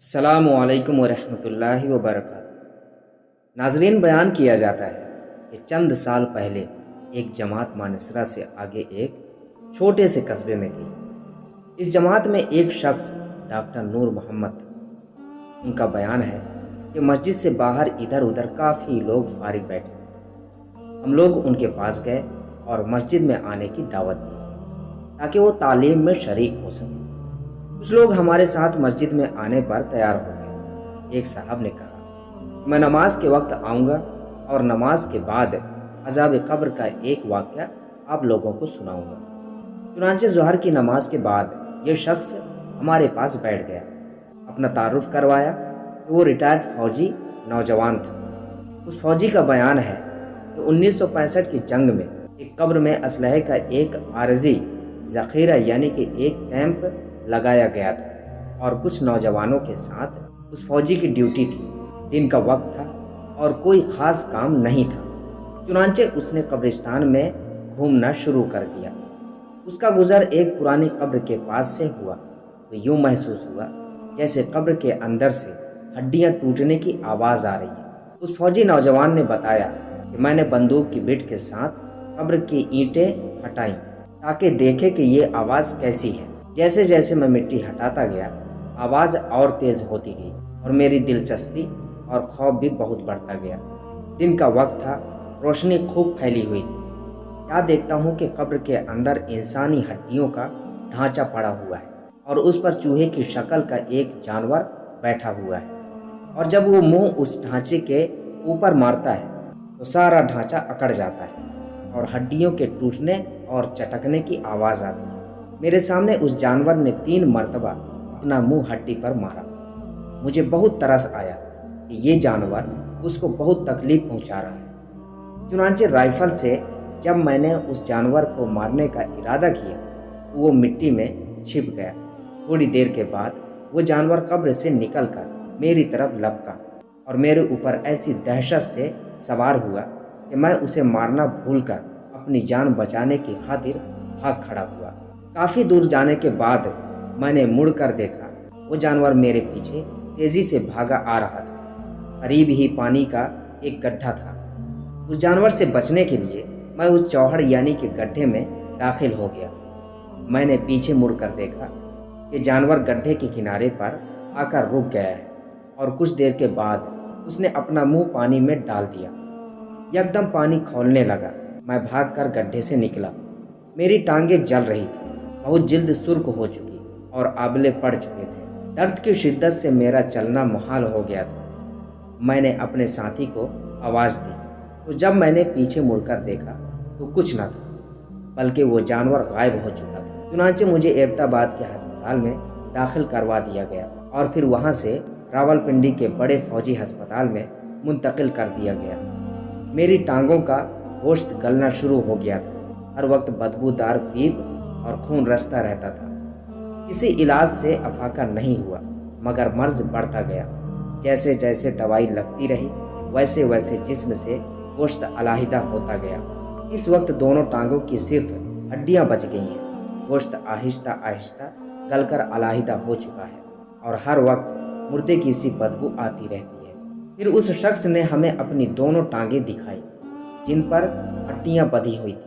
السلام علیکم ورحمۃ اللہ وبرکاتہ۔ ناظرین، بیان کیا جاتا ہے کہ چند سال پہلے ایک جماعت مانسرا سے آگے ایک چھوٹے سے قصبے میں گئی۔ اس جماعت میں ایک شخص ڈاکٹر نور محمد تھا۔ ان کا بیان ہے کہ مسجد سے باہر ادھر ادھر کافی لوگ فارغ بیٹھے تھے۔ ہم لوگ ان کے پاس گئے اور مسجد میں آنے کی دعوت دی تاکہ وہ تعلیم میں شریک ہو سکے۔ کچھ لوگ ہمارے ساتھ مسجد میں آنے پر تیار ہو گئے۔ ایک صاحب نے کہا، میں نماز کے وقت آؤں گا اور نماز کے بعد عذاب قبر کا ایک واقعہ آپ لوگوں کو سناؤں گا۔ چنانچہ ظہر کی نماز کے بعد یہ شخص ہمارے پاس بیٹھ گیا۔ اپنا تعارف کروایا کہ وہ ریٹائرڈ فوجی نوجوان تھا۔ اس فوجی کا بیان ہے کہ 1965 کی جنگ میں ایک قبر میں اسلحے کا ایک عارضی ذخیرہ یعنی کہ ایک کیمپ لگایا گیا تھا اور کچھ نوجوانوں کے ساتھ اس فوجی کی ڈیوٹی تھی۔ دن کا وقت تھا اور کوئی خاص کام نہیں تھا، چنانچہ اس نے قبرستان میں گھومنا شروع کر دیا۔ اس کا گزر ایک پرانی قبر کے پاس سے ہوا تو یوں محسوس ہوا جیسے قبر کے اندر سے ہڈیاں ٹوٹنے کی آواز آ رہی ہے۔ اس فوجی نوجوان نے بتایا کہ میں نے بندوق کی بٹ کے ساتھ قبر کی اینٹیں ہٹائیں تاکہ دیکھے کہ یہ آواز کیسی ہے۔ جیسے جیسے میں مٹی ہٹاتا گیا آواز اور تیز ہوتی گئی اور میری دلچسپی اور خوف بھی بہت بڑھتا گیا۔ دن کا وقت تھا، روشنی خوب پھیلی ہوئی تھی۔ کیا دیکھتا ہوں کہ قبر کے اندر انسانی ہڈیوں کا ڈھانچہ پڑا ہوا ہے اور اس پر چوہے کی شکل کا ایک جانور بیٹھا ہوا ہے، اور جب وہ منہ اس ڈھانچے کے اوپر مارتا ہے تو سارا ڈھانچہ اکڑ جاتا ہے اور ہڈیوں کے ٹوٹنے اور چٹکنے کی آواز آتی ہے۔ میرے سامنے اس جانور نے 3 مرتبہ اپنا منہ ہڈی پر مارا۔ مجھے بہت ترس آیا کہ یہ جانور اس کو بہت تکلیف پہنچا رہا ہے۔ چنانچہ رائفل سے جب میں نے اس جانور کو مارنے کا ارادہ کیا تو وہ مٹی میں چھپ گیا۔ تھوڑی دیر کے بعد وہ جانور قبر سے نکل کر میری طرف لپکا اور میرے اوپر ایسی دہشت سے سوار ہوا کہ میں اسے مارنا بھول کر اپنی جان بچانے کی خاطر بھاگ کھڑا ہوا۔ کافی دور جانے کے بعد میں نے مڑ کر دیکھا، وہ جانور میرے پیچھے تیزی سے بھاگا آ رہا تھا۔ قریب ہی پانی کا ایک گڈھا تھا۔ اس جانور سے بچنے کے لیے میں اس چوہڑ یعنی کہ گڈھے میں داخل ہو گیا۔ میں نے پیچھے مڑ کر دیکھا کہ جانور گڈھے کے کنارے پر آ کر رک گیا ہے اور کچھ دیر کے بعد اس نے اپنا منہ پانی میں ڈال دیا۔ یکدم پانی کھولنے لگا۔ میں بھاگ کر گڈھے سے نکلا۔ میری ٹانگیں جل رہی تھی، بہت جلد سرخ ہو چکی اور آبلے پڑ چکے تھے۔ درد کی شدت سے میرا چلنا محال ہو گیا تھا۔ میں نے اپنے ساتھی کو آواز دی تو جب میں نے پیچھے مڑ کر دیکھا تو کچھ نہ تھا، بلکہ وہ جانور غائب ہو چکا تھا۔ چنانچہ مجھے ایبٹ آباد کے ہسپتال میں داخل کروا دیا گیا اور پھر وہاں سے راولپنڈی کے بڑے فوجی ہسپتال میں منتقل کر دیا گیا۔ میری ٹانگوں کا گوشت گلنا شروع ہو گیا تھا۔ ہر وقت بدبودار پیپ اور خون رستا رہتا تھا۔ کسی علاج سے افاقہ نہیں ہوا مگر مرض بڑھتا گیا۔ جیسے جیسے دوائی لگتی رہی ویسے ویسے جسم سے گوشت علیحدہ ہوتا گیا۔ اس وقت دونوں ٹانگوں کی صرف ہڈیاں بچ گئی ہیں۔ گوشت آہستہ آہستہ گل کر علیحدہ ہو چکا ہے اور ہر وقت مردے کی سی بدبو آتی رہتی ہے۔ پھر اس شخص نے ہمیں اپنی دونوں ٹانگیں دکھائی جن پر ہڈیاں بندھی ہوئی تھیں۔